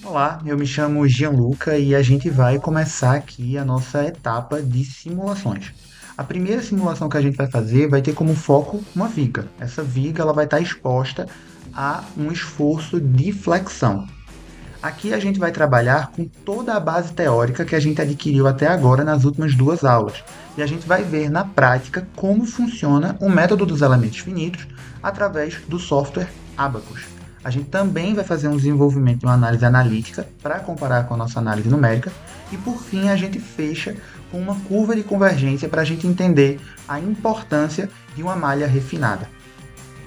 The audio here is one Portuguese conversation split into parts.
Olá, eu me chamo Gianluca e a gente vai começar aqui a nossa etapa de simulações. A primeira simulação que a gente vai fazer vai ter como foco uma viga. Essa viga ela vai estar exposta a um esforço de flexão. Aqui a gente vai trabalhar com toda a base teórica que a gente adquiriu até agora nas últimas duas aulas. E a gente vai ver na prática como funciona o método dos elementos finitos através do software Abacus. A gente também vai fazer um desenvolvimento de uma análise analítica para comparar com a nossa análise numérica. E por fim a gente fecha com uma curva de convergência para a gente entender a importância de uma malha refinada.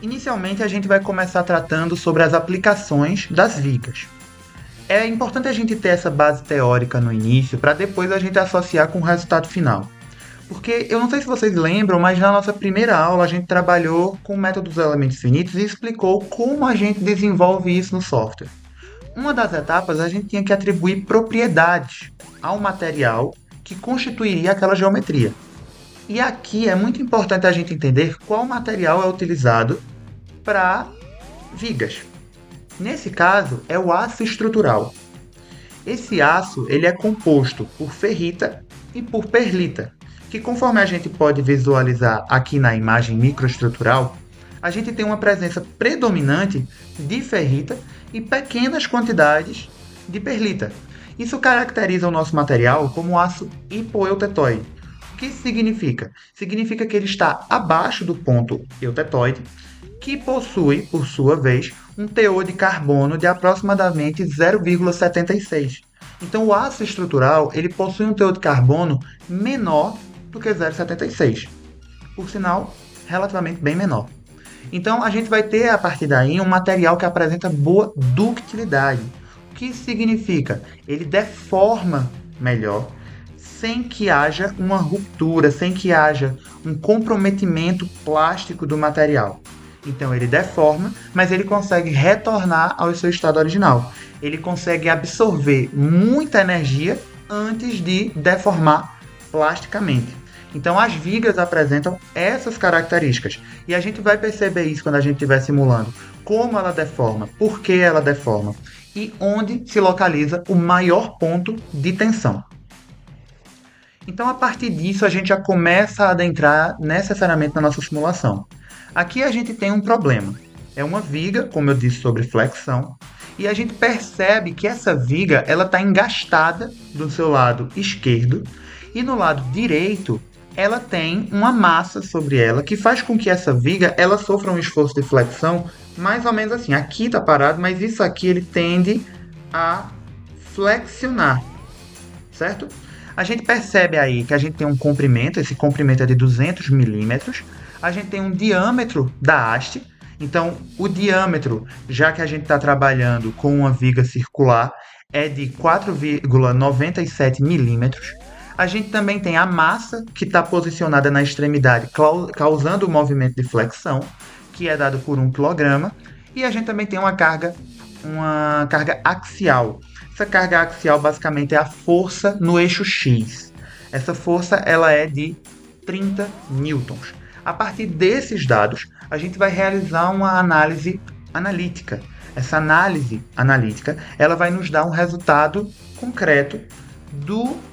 Inicialmente a gente vai começar tratando sobre as aplicações das vigas. É importante a gente ter essa base teórica no início para depois a gente associar com o resultado final. Porque eu não sei se vocês lembram, mas na nossa primeira aula a gente trabalhou com o método dos elementos finitos e explicou como a gente desenvolve isso no software. Uma das etapas a gente tinha que atribuir propriedades ao material que constituiria aquela geometria. E aqui é muito importante a gente entender qual material é utilizado para vigas. Nesse caso, é o aço estrutural. Esse aço ele é composto por ferrita e por perlita, que conforme a gente pode visualizar aqui na imagem microestrutural, a gente tem uma presença predominante de ferrita e pequenas quantidades de perlita. Isso caracteriza o nosso material como aço hipoeutetóide. O que isso significa? Significa que ele está abaixo do ponto eutetoide, que possui, por sua vez, um teor de carbono de aproximadamente 0,76. Então, o aço estrutural ele possui um teor de carbono menor do que 0,76. Por sinal, relativamente bem menor. Então, a gente vai ter, a partir daí, um material que apresenta boa ductilidade. O que isso significa? Ele deforma melhor, sem que haja uma ruptura, sem que haja um comprometimento plástico do material. Então ele deforma, mas ele consegue retornar ao seu estado original. Ele consegue absorver muita energia antes de deformar plasticamente. Então as vigas apresentam essas características. E a gente vai perceber isso quando a gente estiver simulando. Como ela deforma, por que ela deforma e onde se localiza o maior ponto de tensão. Então, a partir disso, a gente já começa a adentrar necessariamente na nossa simulação. Aqui a gente tem um problema. É uma viga, como eu disse, sobre flexão, e a gente percebe que essa viga ela está engastada do seu lado esquerdo e no lado direito ela tem uma massa sobre ela que faz com que essa viga ela sofra um esforço de flexão mais ou menos assim. Aqui está parado, mas isso aqui ele tende a flexionar, certo? A gente percebe aí que a gente tem um comprimento, esse comprimento é de 200 milímetros, a gente tem um diâmetro da haste, então o diâmetro, já que a gente está trabalhando com uma viga circular, é de 4,97 milímetros. A gente também tem a massa, que está posicionada na extremidade, causando o movimento de flexão, que é dado por 1 kg. E a gente também tem uma carga axial. Essa carga axial basicamente é a força no eixo X. Essa força ela é de 30 newtons. A partir desses dados, a gente vai realizar uma análise analítica. Essa análise analítica ela vai nos dar um resultado concreto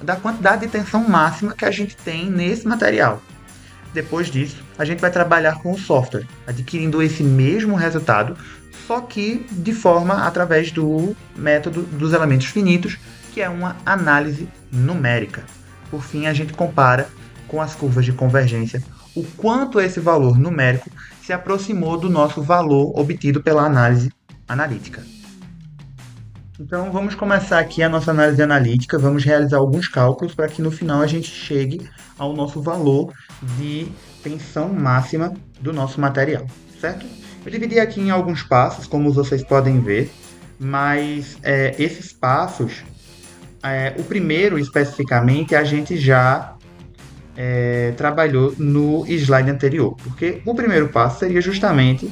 da quantidade de tensão máxima que a gente tem nesse material. Depois disso, a gente vai trabalhar com o software, adquirindo esse mesmo resultado, só que de forma através do método dos elementos finitos, que é uma análise numérica. Por fim, a gente compara com as curvas de convergência o quanto esse valor numérico se aproximou do nosso valor obtido pela análise analítica. Então, vamos começar aqui a nossa análise analítica, vamos realizar alguns cálculos para que no final a gente chegue ao nosso valor de tensão máxima do nosso material, certo? Eu dividi aqui em alguns passos, como vocês podem ver, mas esses passos, o primeiro especificamente, a gente já trabalhou no slide anterior, porque o primeiro passo seria justamente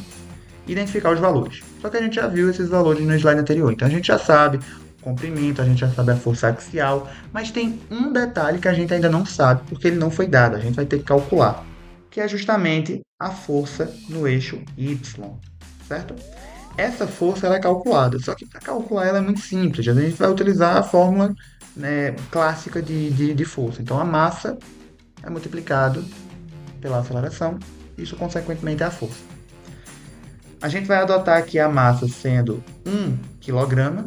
identificar os valores. Só que a gente já viu esses valores no slide anterior, então a gente já sabe o comprimento, a gente já sabe a força axial, mas tem um detalhe que a gente ainda não sabe, porque ele não foi dado, a gente vai ter que calcular, que é justamente a força no eixo Y, certo? Essa força ela é calculada, só que para calcular ela é muito simples. A gente vai utilizar a fórmula, né, clássica de força. Então a massa é multiplicado pela aceleração, isso consequentemente é a força. A gente vai adotar aqui a massa sendo 1 kg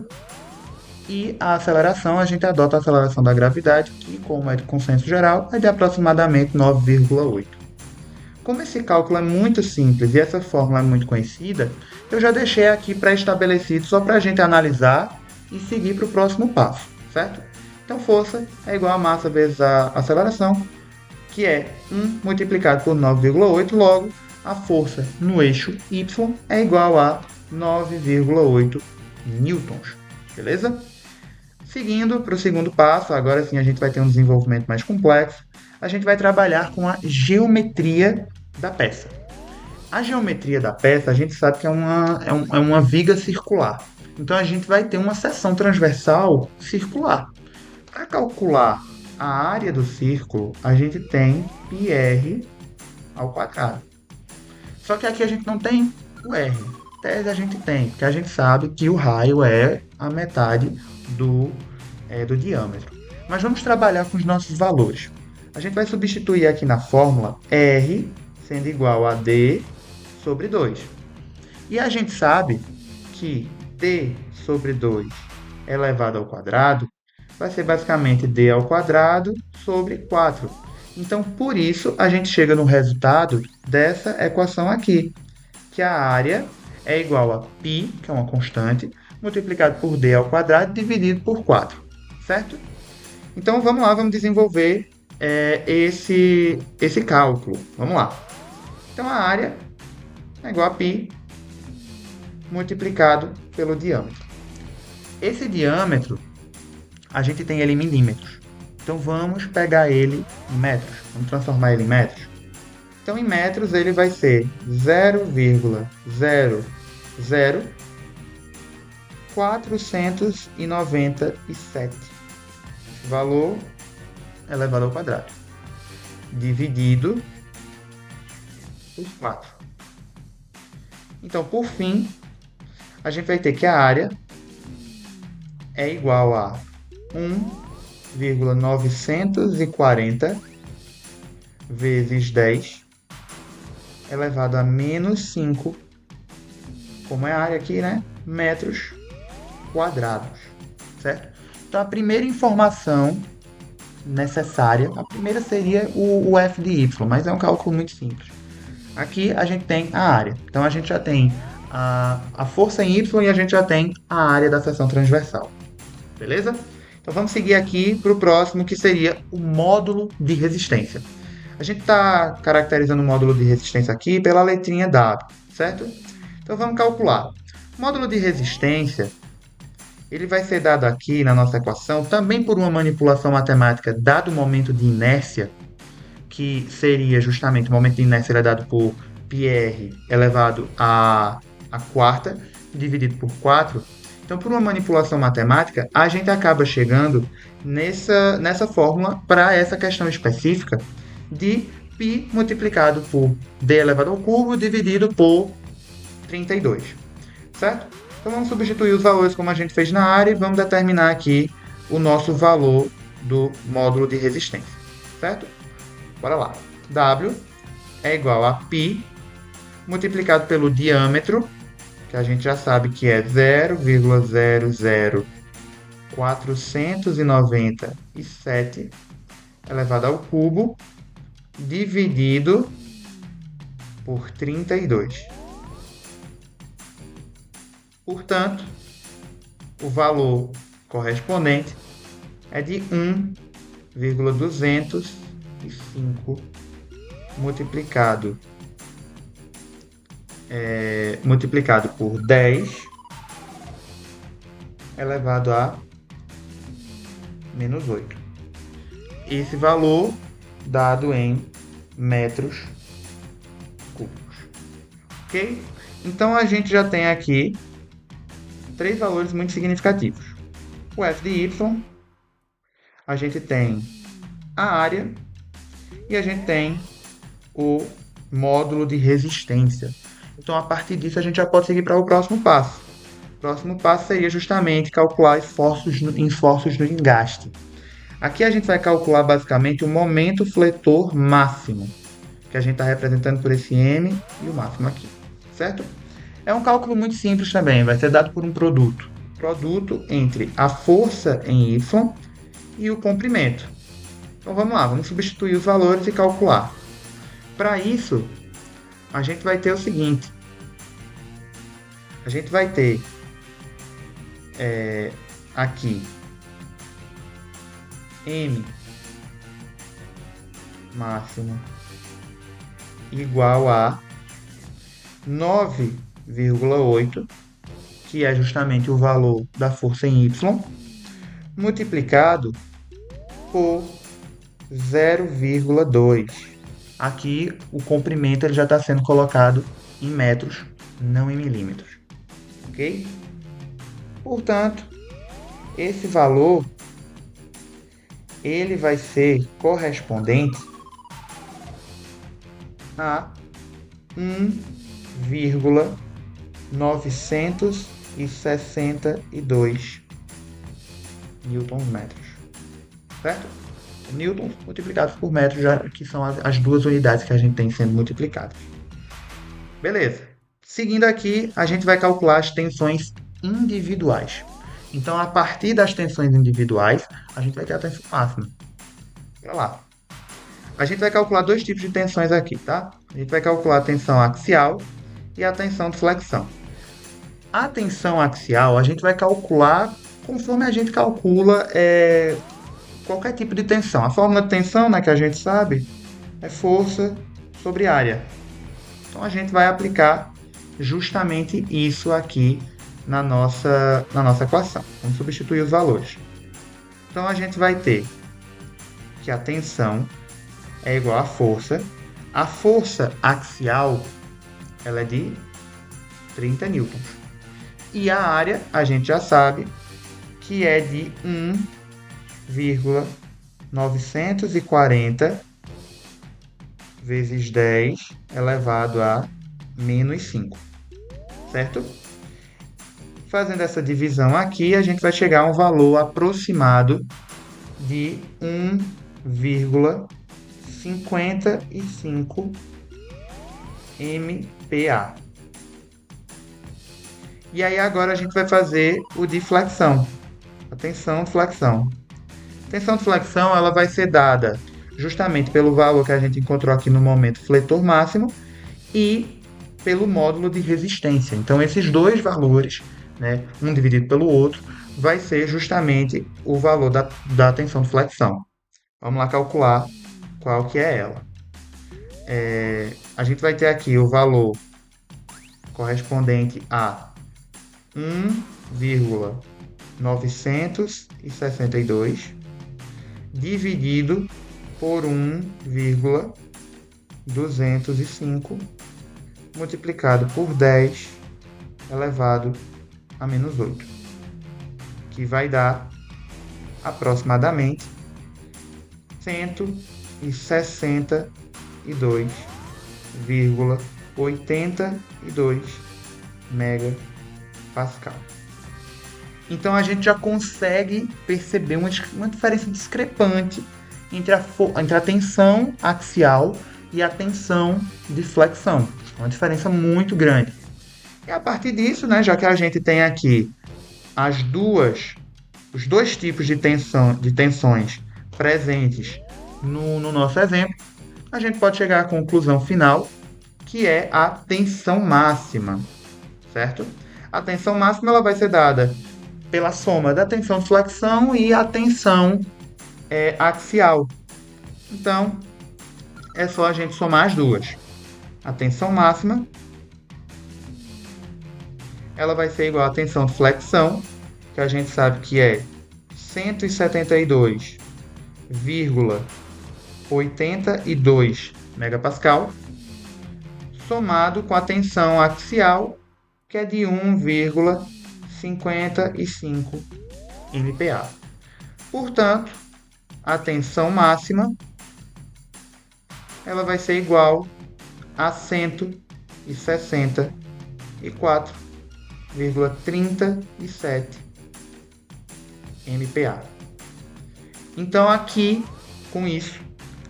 e a aceleração, a gente adota a aceleração da gravidade, que, como é de consenso geral, é de aproximadamente 9,8. Como esse cálculo é muito simples e essa fórmula é muito conhecida, eu já deixei aqui pré-estabelecido só para a gente analisar e seguir para o próximo passo, certo? Então, força é igual a massa vezes a aceleração, que é 1 multiplicado por 9,8, logo, a força no eixo y é igual a 9,8 newtons, beleza? Seguindo para o segundo passo, agora sim a gente vai ter um desenvolvimento mais complexo, a gente vai trabalhar com a geometria da peça. A geometria da peça, a gente sabe que é uma viga circular. Então a gente vai ter uma seção transversal circular. Para calcular a área do círculo, a gente tem πr ao quadrado. Só que aqui a gente não tem o r. Tese a gente tem, porque a gente sabe que o raio é a metade do, do diâmetro. Mas vamos trabalhar com os nossos valores. A gente vai substituir aqui na fórmula r sendo igual a d sobre 2. E a gente sabe que d sobre 2 elevado ao quadrado vai ser basicamente d ao quadrado sobre 4. Então, por isso, a gente chega no resultado dessa equação aqui, que a área é igual a π, que é uma constante, multiplicado por d ao quadrado dividido por 4, certo? Então, vamos lá, vamos desenvolver esse cálculo. Vamos lá. Então, a área é igual a π multiplicado pelo diâmetro. Esse diâmetro, a gente tem ele em milímetros. Então, vamos pegar ele em metros. Vamos transformar ele em metros. Então, em metros, ele vai ser 0,00497. Esse valor elevado ao quadrado. Dividido por 4. Então, por fim, a gente vai ter que a área é igual a 1,940 vezes 10 elevado a menos 5, como é a área aqui, né? Metros quadrados, certo? Então, a primeira informação necessária, a primeira seria o f de y, mas é um cálculo muito simples. Aqui a gente tem a área, então a gente já tem a força em y e a gente já tem a área da seção transversal, beleza? Então vamos seguir aqui para o próximo, que seria o módulo de resistência. A gente está caracterizando o módulo de resistência aqui pela letrinha W, certo? Então vamos calcular. O módulo de resistência, ele vai ser dado aqui na nossa equação também por uma manipulação matemática dado o momento de inércia, que seria justamente o momento de inércia era dado por πr elevado a quarta, dividido por 4. Então, por uma manipulação matemática, a gente acaba chegando nessa fórmula para essa questão específica de π multiplicado por d elevado ao cubo dividido por 32, certo? Então, vamos substituir os valores como a gente fez na área e vamos determinar aqui o nosso valor do módulo de resistência, certo? Bora lá. W é igual a π multiplicado pelo diâmetro, que a gente já sabe que é 0,00497 elevado ao cubo, dividido por 32. Portanto, o valor correspondente é de 1,205 multiplicado por 10 elevado a menos 8. Esse valor dado em metros cúbicos. Ok? Então, a gente já tem aqui 3 valores muito significativos. O f de y, a gente tem a área e a gente tem o módulo de resistência. Então, a partir disso, a gente já pode seguir para o próximo passo. O próximo passo seria justamente calcular esforços no engaste. Aqui a gente vai calcular basicamente o momento fletor máximo, que a gente está representando por esse M e o máximo aqui, certo? É um cálculo muito simples também, vai ser dado por um produto. Produto entre a força em Y e o comprimento. Então vamos lá, vamos substituir os valores e calcular. Para isso, a gente vai ter o seguinte. A gente vai ter aqui M máximo igual a 9,8, que é justamente o valor da força em Y, multiplicado por 0,2. Aqui o comprimento ele já está sendo colocado em metros, não em milímetros. Ok? Portanto, esse valor ele vai ser correspondente a 1,962 newtons metros, certo? Newtons multiplicados por metros, já que são as duas unidades que a gente tem sendo multiplicadas. Beleza. Seguindo aqui, a gente vai calcular as tensões individuais. Então, a partir das tensões individuais, a gente vai ter a tensão máxima. Olha lá. A gente vai calcular dois tipos de tensões aqui, tá? A gente vai calcular a tensão axial e a tensão de flexão. A tensão axial, a gente vai calcular conforme a gente calcula qualquer tipo de tensão. A fórmula de tensão, né, que a gente sabe, é força sobre área. Então, a gente vai aplicar justamente isso aqui na nossa equação. Vamos substituir os valores. Então, a gente vai ter que a tensão é igual à força. A força axial ela é de 30 newtons. E a área, a gente já sabe, que é de 1,940 vezes 10 elevado a menos 5, certo? Fazendo essa divisão aqui, a gente vai chegar a um valor aproximado de 1,55 MPa. E aí agora a gente vai fazer o de flexão. A tensão de flexão. A tensão de flexão ela vai ser dada justamente pelo valor que a gente encontrou aqui no momento fletor máximo e pelo módulo de resistência. Então esses dois valores, né, um dividido pelo outro, vai ser justamente o valor da tensão de flexão. Vamos lá calcular qual que é ela. A gente vai ter aqui o valor correspondente a 1,962 dividido por 1,205 multiplicado por 10 elevado a menos 8, que vai dar aproximadamente 162,82 megapascal. Então a gente já consegue perceber uma diferença discrepante entre a tensão axial e a tensão de flexão. Uma diferença muito grande. E a partir disso, né, já que a gente tem aqui os dois tipos de tensões presentes no nosso exemplo, a gente pode chegar à conclusão final, que é a tensão máxima, certo? A tensão máxima ela vai ser dada pela soma da tensão de flexão e a tensão axial. Então, é só a gente somar as duas. A tensão máxima ela vai ser igual à tensão de flexão, que a gente sabe que é 172,82 megapascal, somado com a tensão axial, que é de 1,55 MPa. Portanto, a tensão máxima ela vai ser igual a 172,82 164,37 MPa. Então aqui, com isso,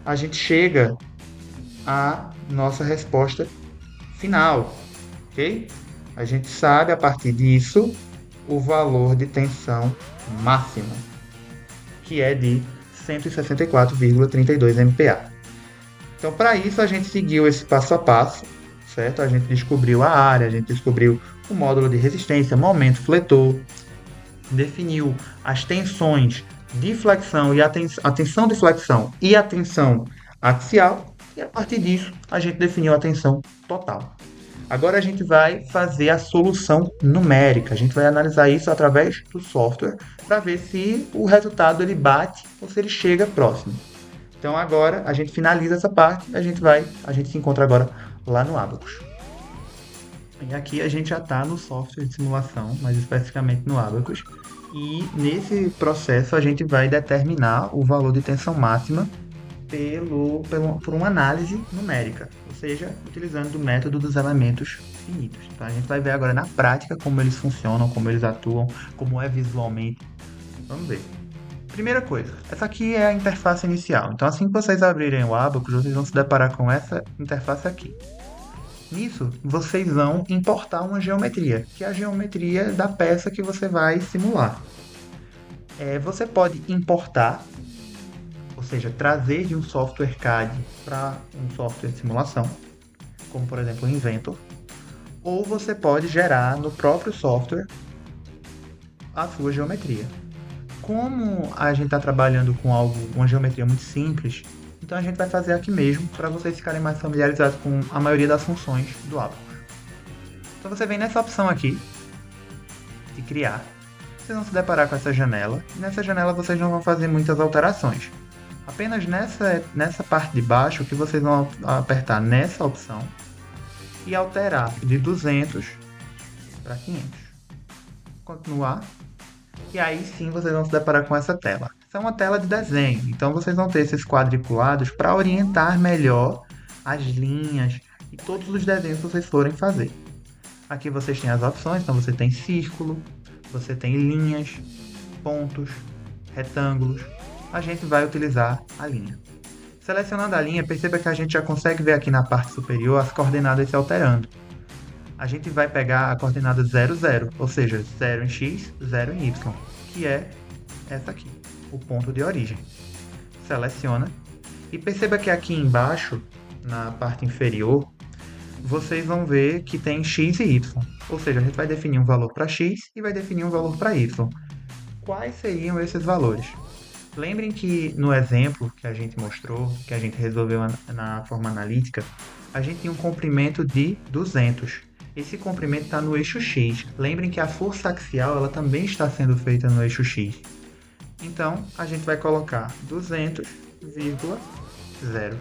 a gente chega à nossa resposta final, ok? A gente sabe, a partir disso, o valor de tensão máxima, que é de 164,32 MPa. Então, para isso, a gente seguiu esse passo a passo, certo? A gente descobriu a área, a gente descobriu o módulo de resistência, momento, fletor, definiu as tensões de flexão e a tensão de flexão e a tensão axial, e a partir disso, a gente definiu a tensão total. Agora a gente vai fazer a solução numérica. A gente vai analisar isso através do software para ver se o resultado ele bate ou se ele chega próximo. Então agora a gente finaliza essa parte, a gente se encontra agora lá no Abacus. E aqui a gente já está no software de simulação, mais especificamente no Abacus. E nesse processo a gente vai determinar o valor de tensão máxima por uma análise numérica, ou seja, utilizando o método dos elementos finitos. Então a gente vai ver agora na prática como eles funcionam, como eles atuam, como é visualmente. Vamos ver. Primeira coisa, essa aqui é a interface inicial. Então assim que vocês abrirem o Abacus, vocês vão se deparar com essa interface aqui. Nisso, vocês vão importar uma geometria, que é a geometria da peça que você vai simular. Você pode importar, ou seja, trazer de um software CAD para um software de simulação, como por exemplo o Inventor, ou você pode gerar no próprio software a sua geometria. Como a gente está trabalhando com uma geometria muito simples, então a gente vai fazer aqui mesmo para vocês ficarem mais familiarizados com a maioria das funções do Abacus. Então você vem nessa opção aqui de criar, vocês vão se deparar com essa janela, e nessa janela vocês não vão fazer muitas alterações. Apenas nessa parte de baixo que vocês vão apertar nessa opção e alterar de 200 para 500. Continuar. E aí sim vocês vão se deparar com essa tela. Essa é uma tela de desenho, então vocês vão ter esses quadriculados para orientar melhor as linhas e todos os desenhos que vocês forem fazer. Aqui vocês têm as opções, então você tem círculo, você tem linhas, pontos, retângulos. A gente vai utilizar a linha. Selecionando a linha, perceba que a gente já consegue ver aqui na parte superior as coordenadas se alterando. A gente vai pegar a coordenada 0, 0, ou seja, 0 em x, 0 em y, que é essa aqui, o ponto de origem. Seleciona e perceba que aqui embaixo, na parte inferior, vocês vão ver que tem x e y, ou seja, a gente vai definir um valor para x e vai definir um valor para y. Quais seriam esses valores? Lembrem que no exemplo que a gente mostrou, que a gente resolveu na forma analítica, a gente tem um comprimento de 200. Esse comprimento está no eixo X. Lembrem que a força axial ela também está sendo feita no eixo X. Então, a gente vai colocar 200,0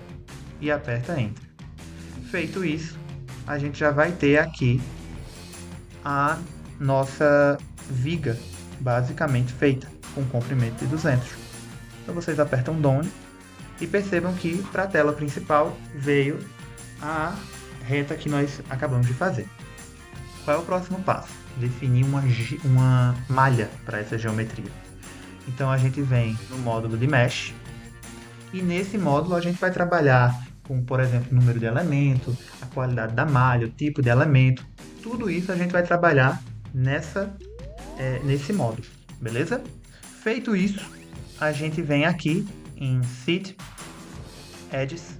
e aperta Enter. Feito isso, a gente já vai ter aqui a nossa viga basicamente feita com comprimento de 200. Então vocês apertam Done e percebam que para a tela principal veio a reta que nós acabamos de fazer. Qual é o próximo passo? Definir uma malha para essa geometria. Então a gente vem no módulo de Mesh e nesse módulo a gente vai trabalhar com, por exemplo, o número de elementos, a qualidade da malha, o tipo de elemento. Tudo isso a gente vai trabalhar nesse módulo, beleza? Feito isso, a gente vem aqui em Set Edges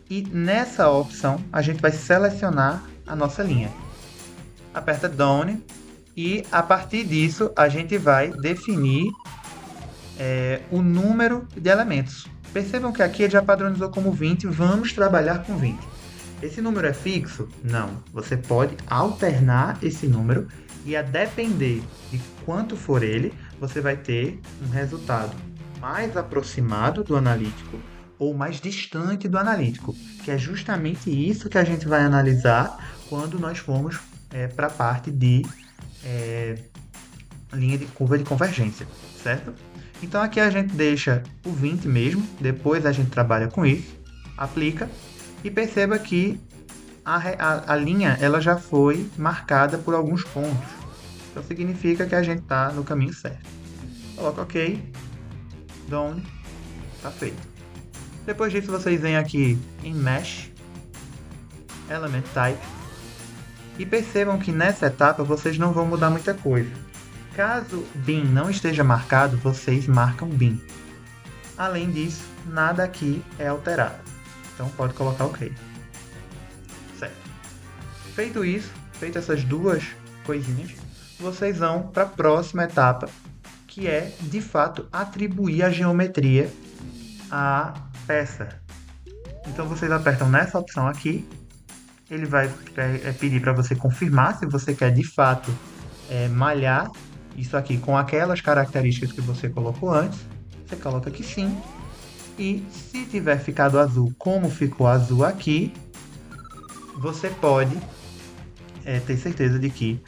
e nessa opção a gente vai selecionar a nossa linha. Aperta Done e a partir disso a gente vai definir o número de elementos. Percebam que aqui ele já padronizou como 20, vamos trabalhar com 20. Esse número é fixo? Não. Você pode alternar esse número e a depender de quanto for ele, você vai ter um resultado mais aproximado do analítico ou mais distante do analítico, que é justamente isso que a gente vai analisar quando nós formos para a parte de linha de curva de convergência, certo? Então aqui a gente deixa o 20 mesmo, depois a gente trabalha com isso, aplica e perceba que a linha ela já foi marcada por alguns pontos. Então significa que a gente está no caminho certo. Coloca OK, Done, está feito. Depois disso vocês vêm aqui em Mesh, Element Type, e percebam que nessa etapa vocês não vão mudar muita coisa. Caso bin não esteja marcado, vocês marcam bin. Além disso, nada aqui é alterado. Então pode colocar OK. Certo. Feito isso, feito essas duas coisinhas, vocês vão para a próxima etapa, que é, de fato, atribuir a geometria à peça. Então vocês apertam nessa opção aqui, ele vai pedir para você confirmar se você quer, de fato, malhar isso aqui com aquelas características que você colocou antes. Você coloca que sim. E se tiver ficado azul como ficou azul aqui, você pode ter certeza de que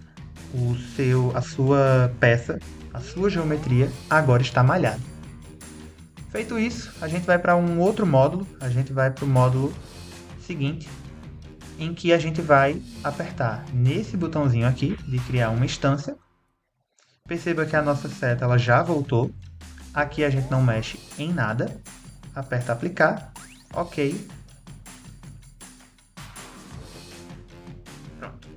a sua peça, a sua geometria agora está malhada. Feito isso, a gente vai para um outro módulo, a gente vai para o módulo seguinte, em que a gente vai apertar nesse botãozinho aqui de criar uma instância. Perceba que a nossa seta ela já voltou. Aqui a gente não mexe em nada. Aperta aplicar, OK. Pronto.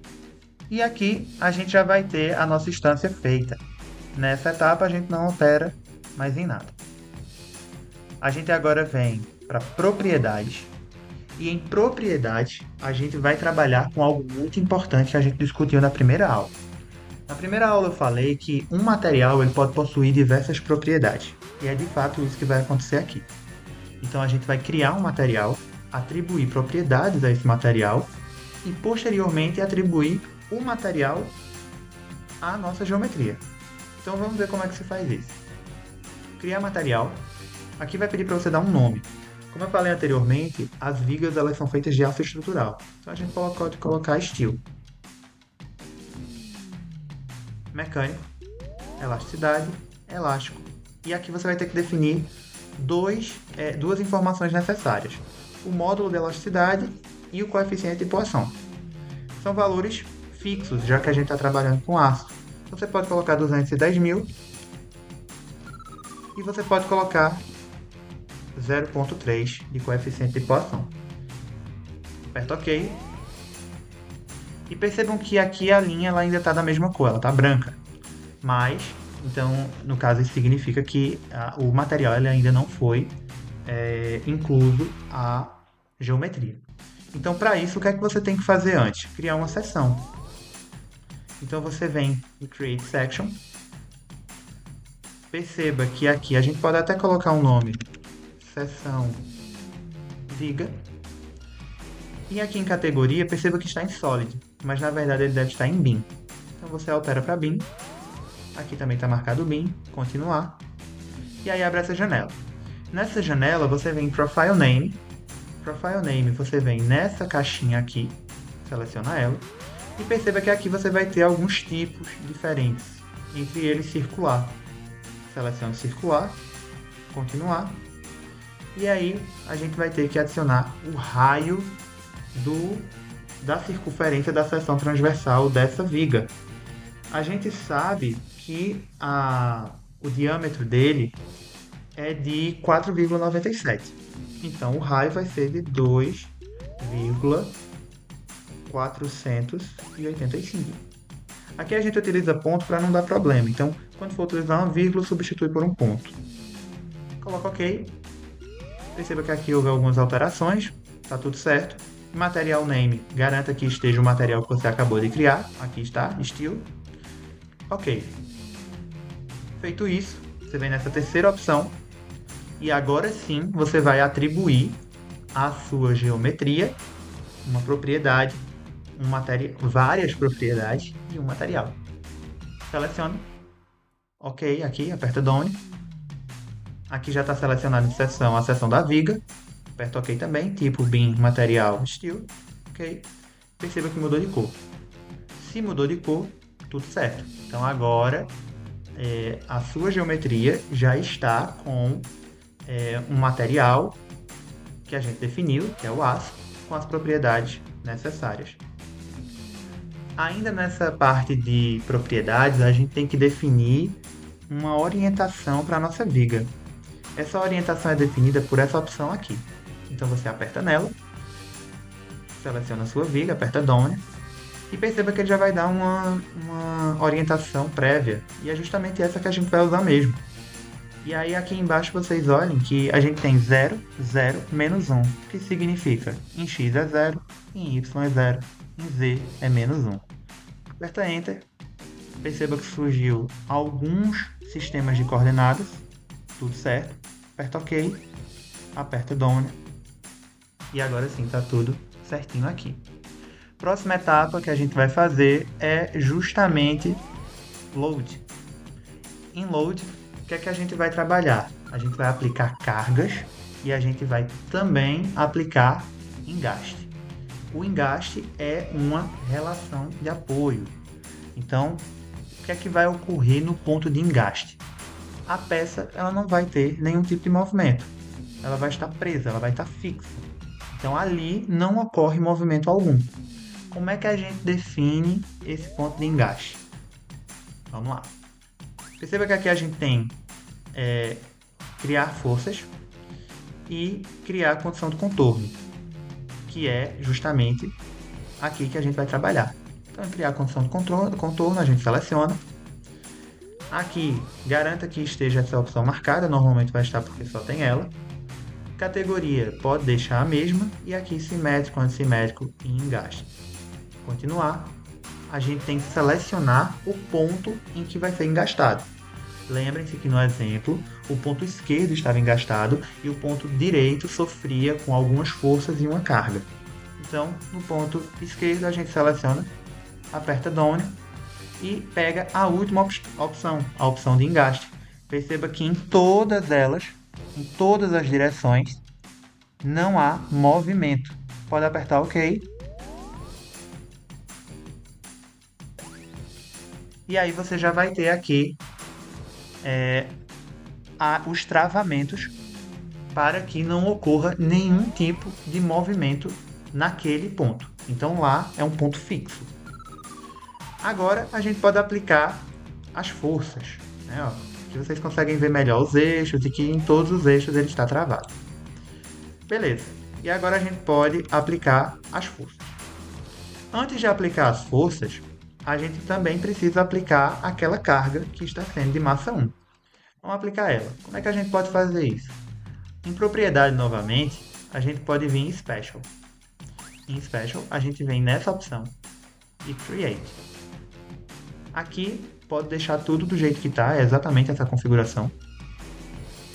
E aqui a gente já vai ter a nossa instância feita. Nessa etapa a gente não altera mais em nada. A gente agora vem para propriedades. E em propriedades a gente vai trabalhar com algo muito importante que a gente discutiu na primeira aula. Na primeira aula eu falei que um material ele pode possuir diversas propriedades. E é de fato isso que vai acontecer aqui. Então a gente vai criar um material, atribuir propriedades a esse material e posteriormente atribuir o material à nossa geometria. Então vamos ver como é que se faz isso. Criar material. Aqui vai pedir para você dar um nome. Como eu falei anteriormente, as vigas elas são feitas de aço estrutural. Então a gente pode colocar steel. Mecânico, elasticidade, elástico. E aqui você vai ter que definir duas informações necessárias. O módulo de elasticidade e o coeficiente de poação. São valores fixos, já que a gente está trabalhando com aço. Você pode colocar 210.000 e você pode colocar 0,3 de coeficiente de poação. Aperta OK. E percebam que aqui a linha ela ainda está da mesma cor, ela está branca. Mas, então, no caso, isso significa que o material ele ainda não foi incluso a geometria. Então, para isso, o que é que você tem que fazer antes? Criar uma seção. Então, você vem em Create Section. Perceba que aqui a gente pode até colocar um nome. Seção viga. E aqui em categoria, perceba que está em Solid, mas na verdade ele deve estar em Bin. Então você altera para Bin. Aqui também está marcado Bin, continuar. E aí abre essa janela. Nessa janela você vem em Profile Name. Profile Name você vem nessa caixinha aqui, seleciona ela. E perceba que aqui você vai ter alguns tipos diferentes, entre eles circular. Selecione circular, continuar. E aí a gente vai ter que adicionar o raio da circunferência da seção transversal dessa viga. A gente sabe que o diâmetro dele é de 4,97. Então o raio vai ser de 2,485. Aqui a gente utiliza ponto para não dar problema. Então, quando for utilizar uma vírgula, substitui por um ponto. Coloca OK. Perceba que aqui houve algumas alterações. Está tudo certo. Material Name, garanta que esteja o material que você acabou de criar. Aqui está, Steel. OK. Feito isso, você vem nessa terceira opção. E agora sim, você vai atribuir à sua geometria uma propriedade, várias propriedades e um material. Selecione. OK, aqui, aperta Done. Aqui já está selecionado em seção a seção da viga. Aperta OK também, tipo Bin, material, Steel. OK. Perceba que mudou de cor. Se mudou de cor, tudo certo. Então agora a sua geometria já está com um material que a gente definiu, que é o aço, com as propriedades necessárias. Ainda nessa parte de propriedades, a gente tem que definir uma orientação para a nossa viga. Essa orientação é definida por essa opção aqui. Então você aperta nela, seleciona a sua viga, aperta Done e perceba que ele já vai dar uma orientação prévia. E é justamente essa que a gente vai usar mesmo. E aí aqui embaixo vocês olhem que a gente tem 0, 0, menos 1, que significa em x é 0, em y é 0, em z é menos 1. Aperta Enter, perceba que surgiu alguns sistemas de coordenadas, tudo certo, aperta OK, aperta Done e agora sim está tudo certinho aqui. Próxima etapa que a gente vai fazer é justamente Load. Em Load, o que é que a gente vai trabalhar? A gente vai aplicar cargas e a gente vai também aplicar engaste. O engaste é uma relação de apoio. Então, o que é que vai ocorrer no ponto de engaste? A peça ela não vai ter nenhum tipo de movimento. Ela vai estar presa, ela vai estar fixa. Então, ali não ocorre movimento algum. Como é que a gente define esse ponto de engaste? Vamos lá. Perceba que aqui a gente tem criar forças e criar a condição do contorno, que é justamente aqui que a gente vai trabalhar. Então, criar a condição do contorno, a gente seleciona. Aqui, garanta que esteja essa opção marcada, normalmente vai estar porque só tem ela. Categoria, pode deixar a mesma. E aqui, simétrico, antissimétrico e engaste. Continuar, a gente tem que selecionar o ponto em que vai ser engastado. Lembrem-se que no exemplo, o ponto esquerdo estava engastado e o ponto direito sofria com algumas forças e uma carga. Então, no ponto esquerdo, a gente seleciona, aperta Done e pega a última opção, a opção de engaste. Perceba que em todas elas, em todas as direções, não há movimento. Pode apertar OK. E aí você já vai ter aqui os travamentos para que não ocorra nenhum tipo de movimento naquele ponto. Então lá é um ponto fixo. Agora a gente pode aplicar as forças, né? Ó, que vocês conseguem ver melhor os eixos e que em todos os eixos ele está travado. Beleza. E agora a gente pode aplicar as forças. Antes de aplicar as forças, a gente também precisa aplicar aquela carga que está sendo de massa 1. Vamos aplicar ela. Como é que a gente pode fazer isso? Em propriedade, novamente, a gente pode vir em Special. Em Special, a gente vem nessa opção e Create. Aqui, pode deixar tudo do jeito que está, é exatamente essa configuração.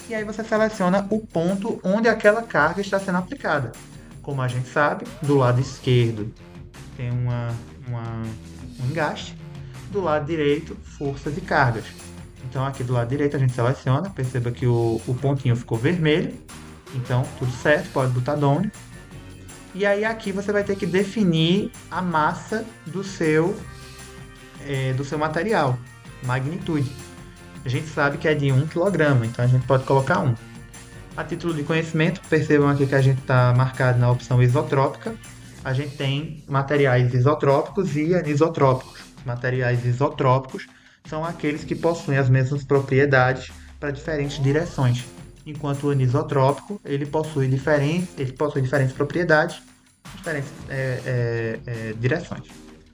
E aí você seleciona o ponto onde aquela carga está sendo aplicada. Como a gente sabe, do lado esquerdo tem um engaste, do lado direito, forças e cargas. Então aqui do lado direito a gente seleciona, perceba que o pontinho ficou vermelho, então tudo certo, pode botar Done. E aí aqui você vai ter que definir a massa do seu material, magnitude. A gente sabe que é de 1 kg, então a gente pode colocar 1. A título de conhecimento, percebam aqui que a gente está marcado na opção isotrópica. A gente tem materiais isotrópicos e anisotrópicos. Materiais isotrópicos são aqueles que possuem as mesmas propriedades para diferentes direções, enquanto o anisotrópico ele possui diferentes propriedades, diferentes direções,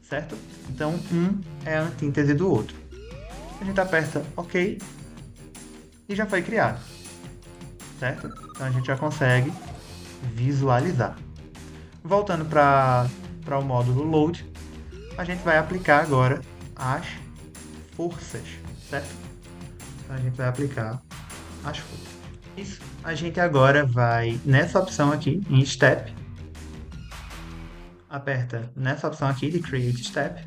certo? Então, um é a antítese do outro. A gente aperta OK e já foi criado, certo? Então a gente já consegue visualizar. Voltando para o módulo Load, a gente vai aplicar agora as forças, certo? Então a gente vai aplicar as forças. Isso, a gente agora vai nessa opção aqui, em Step, aperta nessa opção aqui de Create Step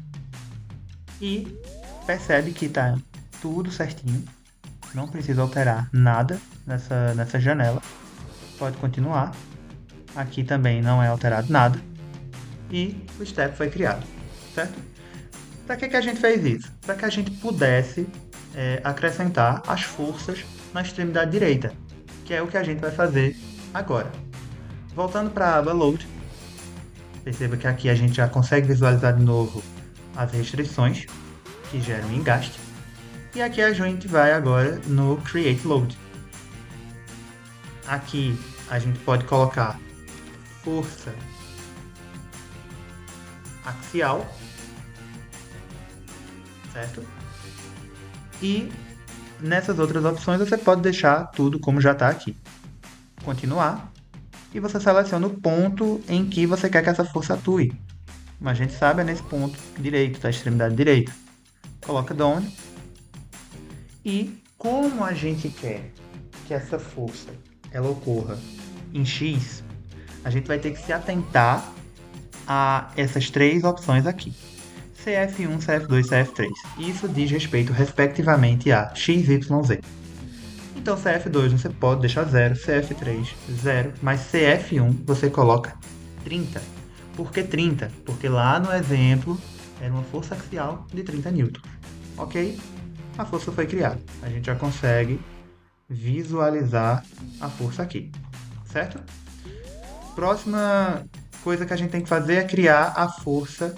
e percebe que está tudo certinho, não precisa alterar nada nessa janela, pode continuar. Aqui também não é alterado nada. E o step foi criado, certo? Para que a gente fez isso? Para que a gente pudesse acrescentar as forças na extremidade direita, que é o que a gente vai fazer agora. Voltando para a aba Load, Perceba que aqui a gente já consegue visualizar de novo as restrições que geram engaste. E aqui a gente vai agora no Create Load. Aqui a gente pode colocar força axial, certo? E nessas outras opções você pode deixar tudo como já está aqui. Continuar. E você seleciona o ponto em que você quer que essa força atue. Como a gente sabe, é nesse ponto direito, da extremidade direita. Coloca Down. E como a gente quer que essa força ela ocorra em X, a gente vai ter que se atentar a essas três opções aqui. CF1, CF2 e CF3. Isso diz respeito, respectivamente, a X, Y, Z. Então, CF2 você pode deixar 0, CF3, 0, mas CF1 você coloca 30. Por que 30? Porque lá no exemplo era uma força axial de 30 newtons. Ok? A força foi criada. A gente já consegue visualizar a força aqui. Certo? Próxima coisa que a gente tem que fazer é criar a força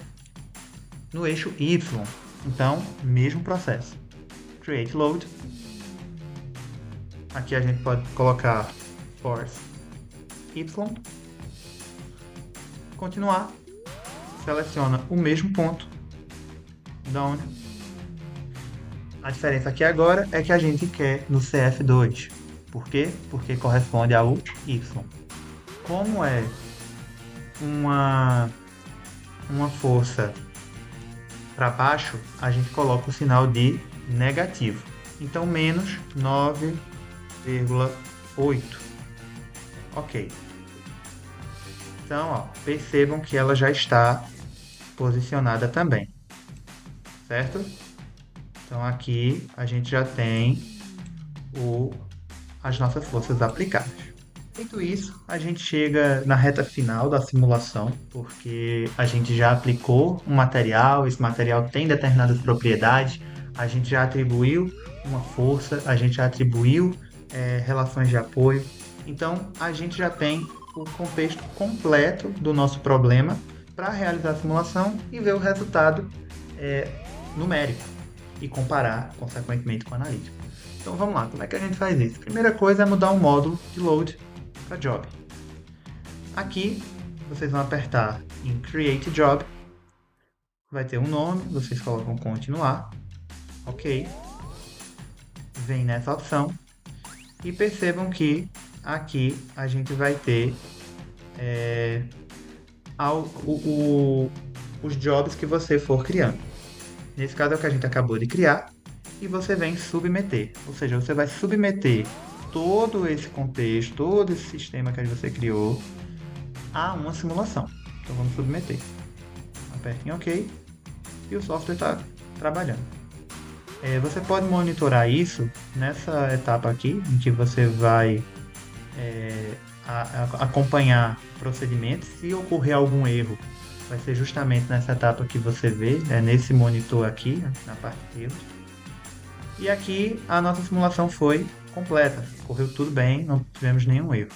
no eixo Y. Então, mesmo processo. Create Load. Aqui a gente pode colocar Force Y. Continuar. Seleciona o mesmo ponto. Down. A diferença aqui agora é que a gente quer no CF2. Por quê? Porque corresponde ao Y. Como é uma força para baixo, a gente coloca o sinal de negativo. Então, menos 9,8. Ok. Então, ó, percebam que ela já está posicionada também. Certo? Então, aqui a gente já tem as nossas forças aplicadas. Feito isso, a gente chega na reta final da simulação, porque a gente já aplicou um material, esse material tem determinadas propriedades, a gente já atribuiu uma força, a gente já atribuiu relações de apoio. Então, a gente já tem o contexto completo do nosso problema para realizar a simulação e ver o resultado numérico e comparar, consequentemente, com o analítico. Então, vamos lá, como é que a gente faz isso? Primeira coisa é mudar o módulo de load para Job. Aqui, vocês vão apertar em Create Job, vai ter um nome, vocês colocam continuar, ok, vem nessa opção, e percebam que aqui a gente vai ter os jobs que você for criando. Nesse caso é o que a gente acabou de criar, e você vem submeter, ou seja, você vai submeter todo esse contexto, todo esse sistema que você criou a uma simulação. Então vamos submeter. Aperte em OK e o software está trabalhando. Você pode monitorar isso nessa etapa aqui, em que você vai acompanhar procedimentos. Se ocorrer algum erro, vai ser justamente nessa etapa que você vê, nesse monitor aqui, na parte de erros. E aqui a nossa simulação foi completa, correu tudo bem, não tivemos nenhum erro.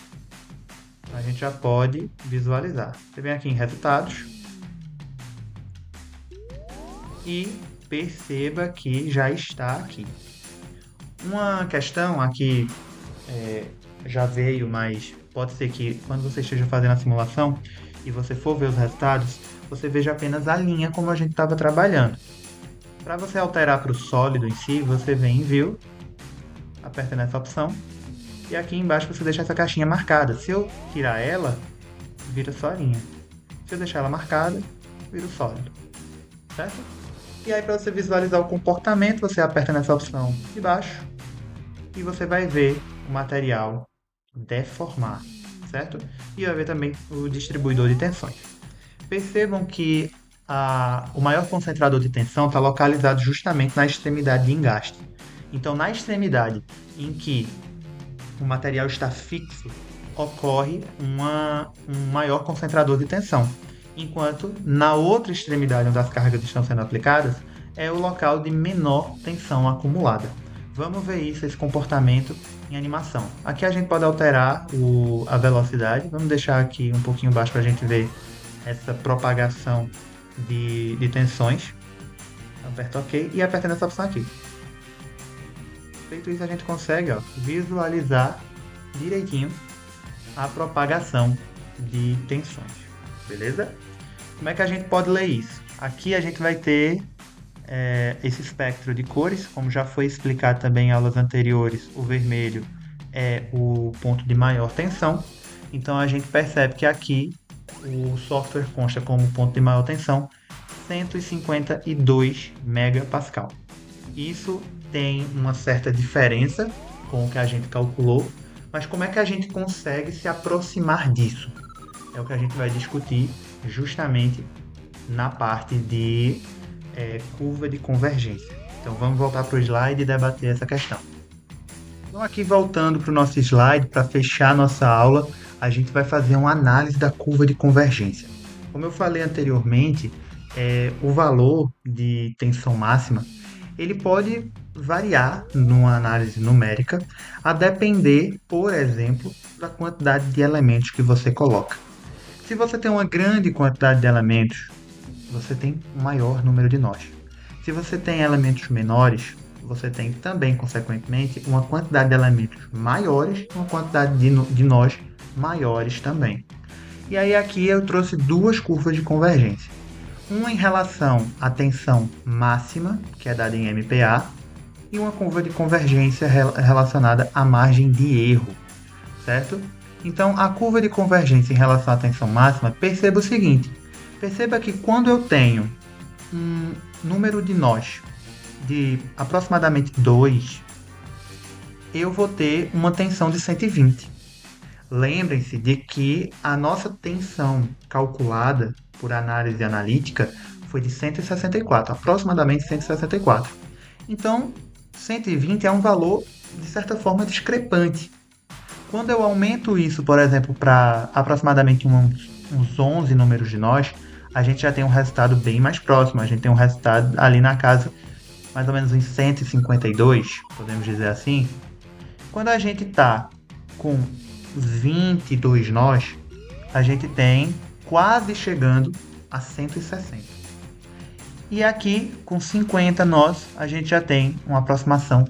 A gente já pode visualizar. Você vem aqui em resultados e perceba que já está aqui. Uma questão aqui já veio, mas pode ser que quando você esteja fazendo a simulação e você for ver os resultados, você veja apenas a linha como a gente estava trabalhando. Para você alterar para o sólido em si, você vem em View, aperta nessa opção, e aqui embaixo você deixa essa caixinha marcada. Se eu tirar ela, vira só a linha. Se eu deixar ela marcada, vira o sólido. Certo? E aí, para você visualizar o comportamento, você aperta nessa opção de baixo, e você vai ver o material deformar, certo? E vai ver também o distribuidor de tensões. Percebam que o maior concentrador de tensão está localizado justamente na extremidade de engaste. Então, na extremidade em que o material está fixo, ocorre um maior concentrador de tensão, enquanto na outra extremidade onde as cargas estão sendo aplicadas é o local de menor tensão acumulada. Vamos ver isso, esse comportamento em animação. Aqui a gente pode alterar a velocidade, vamos deixar aqui um pouquinho baixo para a gente ver essa propagação de tensões. Aperta OK e aperta nessa opção aqui. Feito isso, a gente consegue visualizar direitinho a propagação de tensões, beleza? Como é que a gente pode ler isso? Aqui a gente vai ter esse espectro de cores, como já foi explicado também em aulas anteriores, o vermelho é o ponto de maior tensão, então a gente percebe que aqui o software consta como ponto de maior tensão 152 megapascal. Isso tem uma certa diferença com o que a gente calculou, mas como é que a gente consegue se aproximar disso? É o que a gente vai discutir justamente na parte de curva de convergência. Então vamos voltar para o slide e debater essa questão. Então aqui voltando para o nosso slide, para fechar nossa aula, a gente vai fazer uma análise da curva de convergência. Como eu falei anteriormente, o valor de tensão máxima ele pode variar numa análise numérica, a depender, por exemplo, da quantidade de elementos que você coloca. Se você tem uma grande quantidade de elementos, você tem um maior número de nós. Se você tem elementos menores, você tem também, consequentemente, uma quantidade de elementos maiores e uma quantidade de nós maiores também. E aí aqui eu trouxe duas curvas de convergência. Uma em relação à tensão máxima, que é dada em MPa, e uma curva de convergência relacionada à margem de erro, certo? Então, a curva de convergência em relação à tensão máxima, perceba o seguinte, perceba que quando eu tenho um número de nós de aproximadamente 2, eu vou ter uma tensão de 120. Lembrem-se de que a nossa tensão calculada por análise analítica foi de 164, aproximadamente 164. Então, 120 é um valor, de certa forma, discrepante. Quando eu aumento isso, por exemplo, para aproximadamente uns 11 números de nós, a gente já tem um resultado bem mais próximo. A gente tem um resultado ali na casa, mais ou menos uns 152, podemos dizer assim. Quando a gente está com 22 nós, a gente tem quase chegando a 160. E aqui, com 50 nós, a gente já tem uma aproximação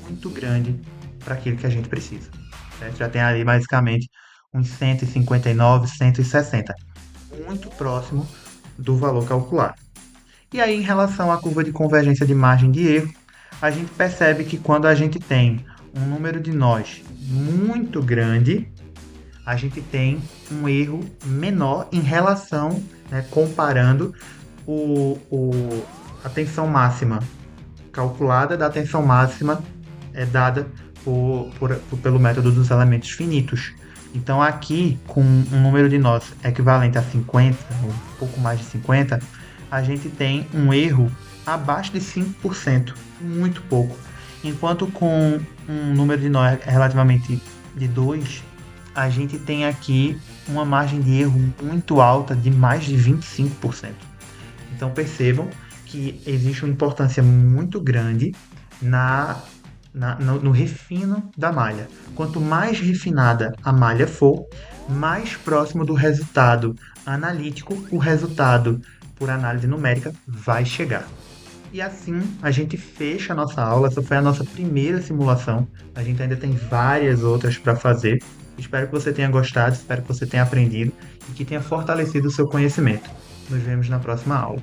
muito grande para aquilo que a gente precisa. Certo? Já tem ali basicamente uns 159, 160, muito próximo do valor calculado. E aí, em relação à curva de convergência de margem de erro, a gente percebe que quando a gente tem um número de nós muito grande, a gente tem um erro menor em relação, comparando a tensão máxima calculada da tensão máxima dada pelo método dos elementos finitos. Então aqui, com um número de nós equivalente a 50, um pouco mais de 50, a gente tem um erro abaixo de 5%, muito pouco. Enquanto com um número de nós relativamente de 2, a gente tem aqui uma margem de erro muito alta de mais de 25%. Então percebam que existe uma importância muito grande no refino da malha. Quanto mais refinada a malha for, mais próximo do resultado analítico o resultado por análise numérica vai chegar. E assim a gente fecha a nossa aula. Essa foi a nossa primeira simulação. A gente ainda tem várias outras para fazer. Espero que você tenha gostado, espero que você tenha aprendido e que tenha fortalecido o seu conhecimento. Nos vemos na próxima aula.